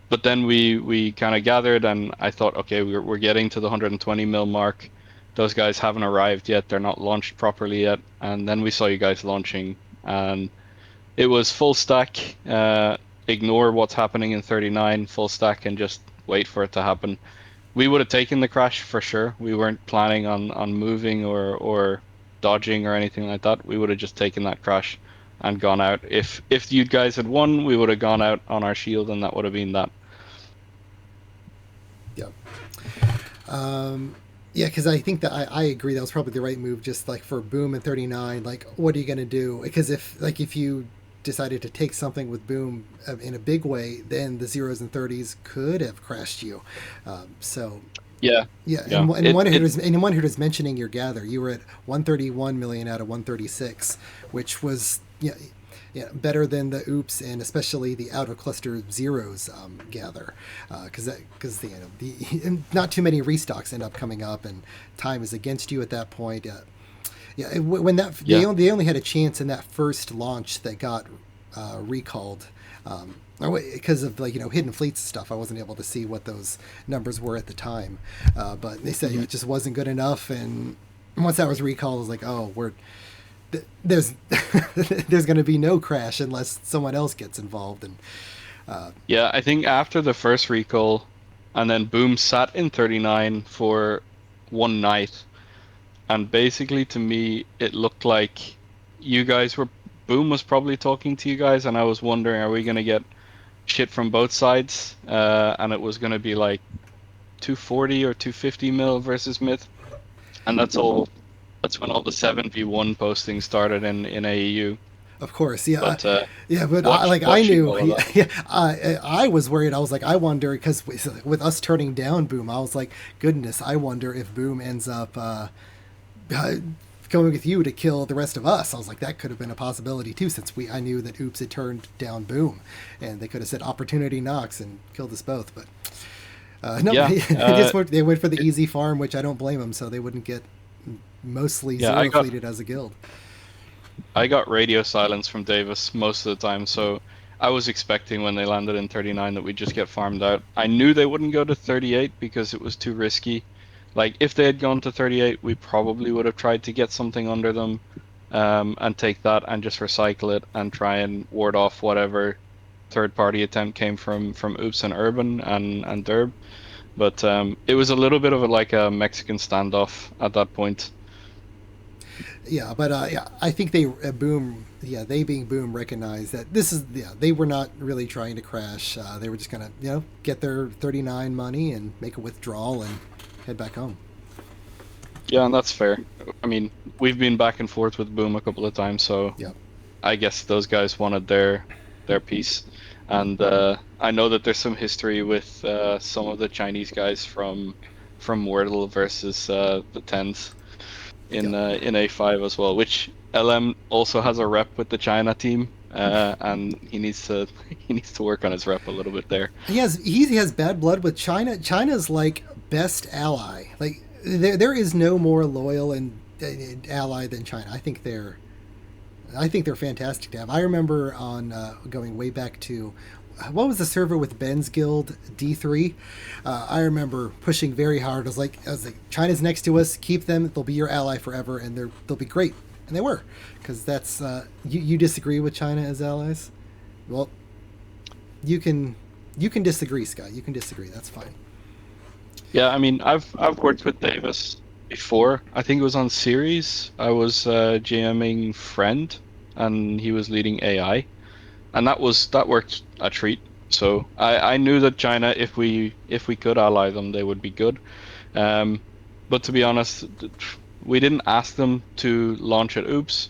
but then we kind of gathered and I thought, okay, we're getting to the 120 mil mark. Those guys haven't arrived yet, they're not launched properly yet, and then we saw you guys launching, and it was full stack, ignore what's happening in 39, full stack, and just wait for it to happen. We would have taken the crash for sure. We weren't planning on moving or dodging or anything like that. We would have just taken that crash and gone out. If you guys had won, we would have gone out on our shield, and that would have been that. Yeah. Yeah, because I think that I agree that was probably the right move. Just like for Boom and 39, like what are you gonna do? Because if you decided to take something with Boom in a big way, then the zeros and 30s could have crashed you. So Yeah, yeah, yeah. and one who was mentioning your gather, you were at 131 million out of 136, which was better than the oops and especially the out of cluster zeros gather, because not too many restocks end up coming up and time is against you at that point. Yeah, when that Yeah. they only had a chance in that first launch that got recalled. Because of hidden fleets and stuff, I wasn't able to see what those numbers were at the time, but they said it just wasn't good enough. And once that was recalled, I was like, oh, there's there's going to be no crash unless someone else gets involved. And Yeah, I think after the first recall, and then Boom sat in 39 for one night, and basically to me it looked like you guys were Boom was probably talking to you guys, and I was wondering, are we gonna get shit from both sides? And it was gonna be like 240 or 250 mil versus Myth, and that's all. That's when all the 7v1 postings started in AEU. of course, yeah, But yeah, but I watching knew, all of that. yeah, I was worried. I was like, I wonder because with us turning down Boom, I was like, goodness, I wonder if Boom ends up going with you to kill the rest of us. I was like, that could have been a possibility too, since I knew that Oops had turned down Boom, and they could have said opportunity knocks and killed us both. But no, Yeah, they went for the easy farm, which I don't blame them. So they wouldn't get mostly yeah. zero fleeted as a guild. I got radio silence from Davis most of the time, so I was expecting when they landed in 39 that we'd just get farmed out. I knew they wouldn't go to 38 because it was too risky. Like, if they had gone to 38, we probably would have tried to get something under them, and take that and just recycle it and try and ward off whatever third party attempt came from Oops and Urban and Derb. But it was a little bit of like a Mexican standoff at that point. Yeah, but yeah, I think Boom, yeah, they being Boom recognized that this is, yeah, they were not really trying to crash. They were just gonna, get their 39 money and make a withdrawal and head back home. Yeah, and that's fair. I mean, we've been back and forth with Boom a couple of times, so Yeah. I guess those guys wanted their piece. And I know that there's some history with some of the Chinese guys from Wordle versus the tens Yeah. in A5 as well, which LM also has a rep with the China team, and he needs to he needs to work on his rep a little bit there. He has bad blood with China. China's like best ally. Like there is no more loyal and ally than China. I think they're fantastic to have. I remember on going way back to what was the server with Ben's Guild D3. I remember pushing very hard. I was like, China's next to us. Keep them. They'll be your ally forever, and they'll be great. And they were, because that's you disagree with China as allies. Well, you can disagree, Scott. You can disagree. That's fine. Yeah, I mean, I've worked with Davis before. I think it was on series. I was GMing Friend, and he was leading AI, and that worked a treat. So I knew that China, if we could ally them, they would be good. Um, but to be honest, we didn't ask them to launch at Oops.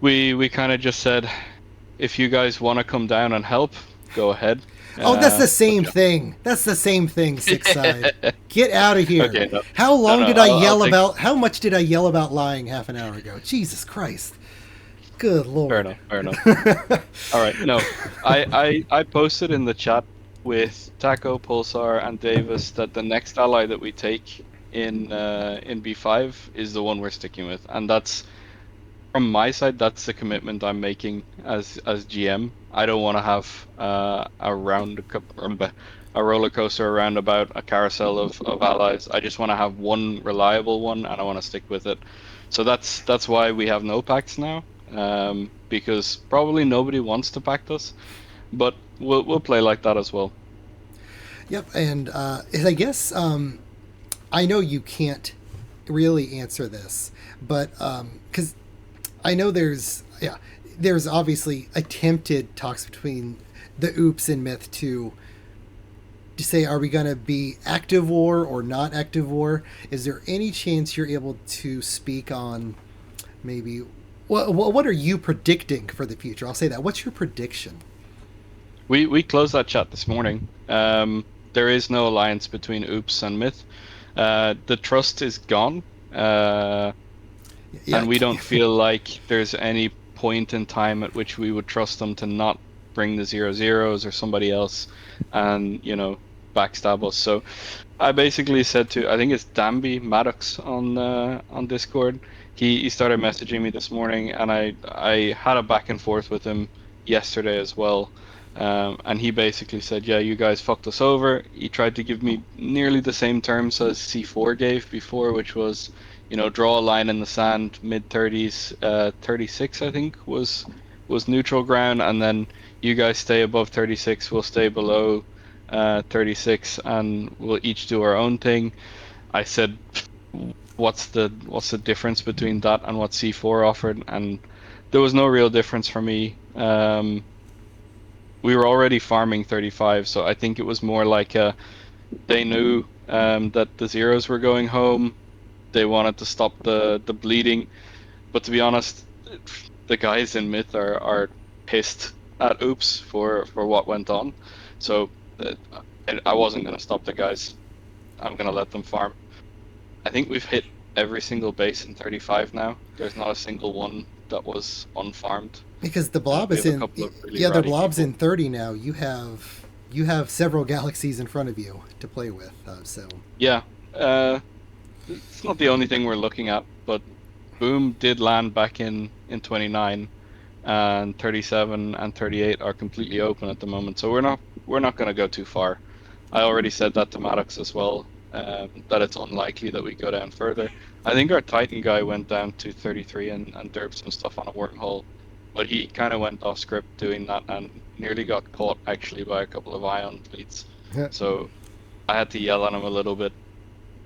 We kind of just said, if you guys want to come down and help, go ahead. Oh, that's the But same thing. That's the same thing, Sixside. Get out of here. okay, no, How no, long no, did I I'll yell take. about? How much did I yell about lying half an hour ago? Jesus Christ. Good Fair Lord. enough, fair enough. All right, no, I posted in the chat with Taco, Pulsar, and Davis that the next ally that we take in B5 is the one we're sticking with, and that's from my side. That's the commitment I'm making as GM. I don't want to have a roller coaster around about a carousel of allies. I just want to have one reliable one, and I want to stick with it. So that's why we have no pacts now, because probably nobody wants to pact us, but we'll play like that as well. Yep. And I guess I know you can't really answer this, but because I know there's obviously attempted talks between the Oops and Myth to say, are we going to be active war or not active war? Is there any chance you're able to speak on maybe what are you predicting for the future? I'll say that. What's your prediction? We closed that chat this morning. There is no alliance between Oops and Myth. The trust is gone, Yeah, and we don't feel like there's any point in time at which we would trust them to not bring the 0-0s or somebody else, and backstab us. So I basically said to, I think it's Danby Maddox on Discord. He started messaging me this morning, and I had a back and forth with him yesterday as well. And he basically said, yeah, you guys fucked us over. He tried to give me nearly the same terms as C4 gave before, which was, draw a line in the sand, mid 30s, 36 I think was neutral ground, and then you guys stay above 36, we'll stay below 36, and we'll each do our own thing. I said, what's the difference between that and what C4 offered? And there was no real difference for me. We were already farming 35, so I think it was more like they knew that the zeros were going home. They wanted to stop the bleeding. But to be honest, the guys in Myth are pissed at Oops for what went on. So I wasn't going to stop the guys. I'm going to let them farm. I think we've hit every single base in 35 now. There's not a single one that was unfarmed. because the blob We is have a in, couple of really yeah, the ratty blob's people. in 30 now. You have several galaxies in front of you to play with. So Yeah, it's not the only thing we're looking at, but Boom did land back in 29, and 37 and 38 are completely open at the moment. So we're not going to go too far. I already said that to Maddox as well, that it's unlikely that we go down further. I think our Titan guy went down to 33 and derped some stuff on a wormhole, but he kind of went off script doing that and nearly got caught actually by a couple of ion fleets. So I had to yell at him a little bit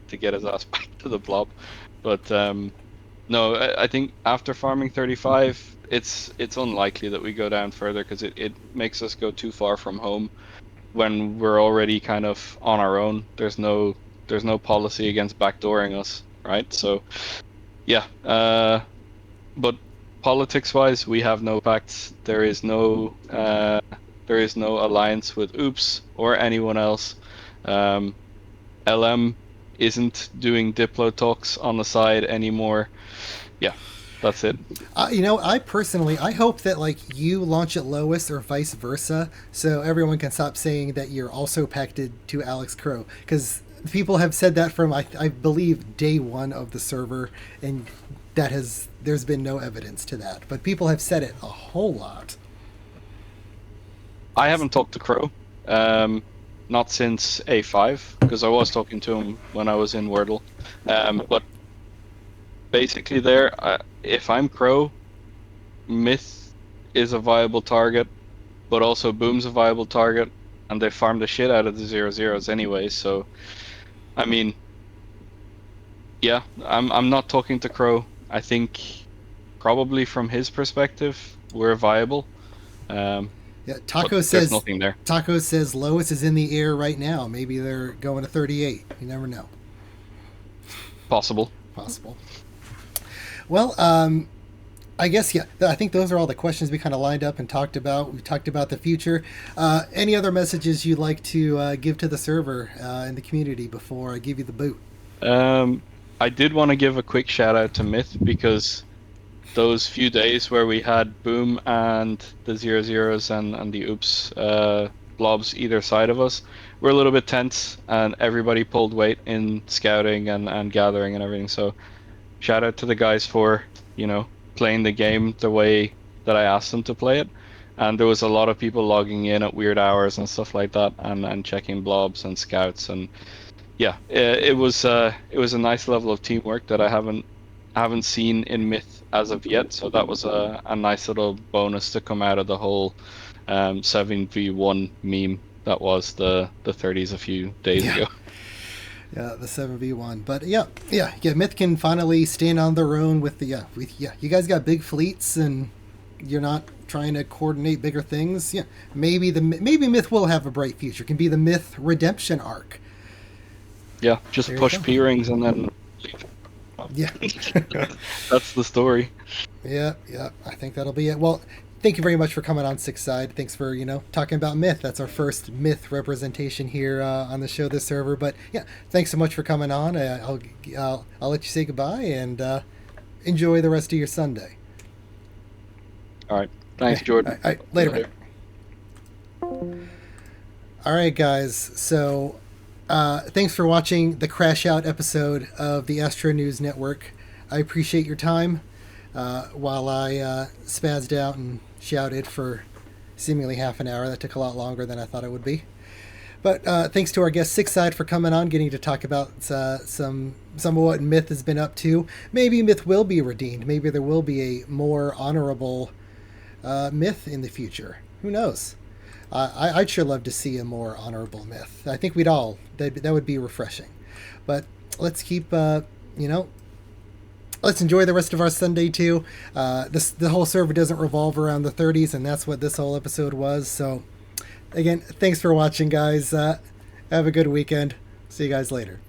to get his ass back to the blob. But no, I think after farming 35, it's unlikely that we go down further because it makes us go too far from home when we're already kind of on our own. There's no policy against backdooring us, right? So yeah, but politics-wise, we have no pacts. There is no alliance with Oops or anyone else. LM isn't doing Diplo talks on the side anymore. Yeah, that's it. I personally, I hope that like you launch at lowest or vice versa, so everyone can stop saying that you're also pacted to Alex Crow, because people have said that from I believe day one of the server, and there's been no evidence to that, but people have said it a whole lot. I haven't talked to Crow, not since A5, because I was talking to him when I was in Wordle, but basically if I'm Crow, Myth is a viable target, but also Boom's a viable target, and they farm the shit out of the 0-0s anyway, so I mean, yeah, I'm not talking to Crow. I think probably from his perspective, we're viable. Yeah, Taco says nothing there. Taco says Lois is in the air right now. Maybe they're going to 38. You never know. Possible. Well, I guess, yeah, I think those are all the questions we kind of lined up and talked about. We talked about the future. Any other messages you'd like to give to the server and the community before I give you the boot? I did want to give a quick shout out to Myth, because those few days where we had Boom and the 0-0s and the Oops blobs either side of us were a little bit tense, and everybody pulled weight in scouting and gathering and everything. So shout out to the guys for, playing the game the way that I asked them to play it. And there was a lot of people logging in at weird hours and stuff like that, and checking blobs and scouts, and yeah, it was a nice level of teamwork that I haven't seen in Myth as of yet. So that was a nice little bonus to come out of the whole 7v1 meme that was the 30s a few days ago. Yeah, the 7v1. But yeah, Myth can finally stand on their own with you guys got big fleets and you're not trying to coordinate bigger things. Yeah, maybe Myth will have a bright future. It can be the Myth redemption arc. Yeah, just push P-rings and then leave. Yeah. That's the story. Yeah, I think that'll be it. Well, thank you very much for coming on Sixside. Thanks for, talking about Myth. That's our first Myth representation here on the show, this server. But yeah, thanks so much for coming on. I'll let you say goodbye and enjoy the rest of your Sunday. All right. Thanks, Jordan. All right. Later. All right, guys. So thanks for watching the Crash Out episode of the Astro News Network. I appreciate your time while I spazzed out and shouted for seemingly half an hour. That took a lot longer than I thought it would be. But thanks to our guest Sixside for coming on, getting to talk about some of what Myth has been up to. Maybe Myth will be redeemed. Maybe there will be a more honorable Myth in the future. Who knows? I'd sure love to see a more honorable Myth. I think we'd all. That would be refreshing. But let's keep, let's enjoy the rest of our Sunday too. The whole server doesn't revolve around the 30s, and that's what this whole episode was. So, again, thanks for watching, guys. Have a good weekend. See you guys later.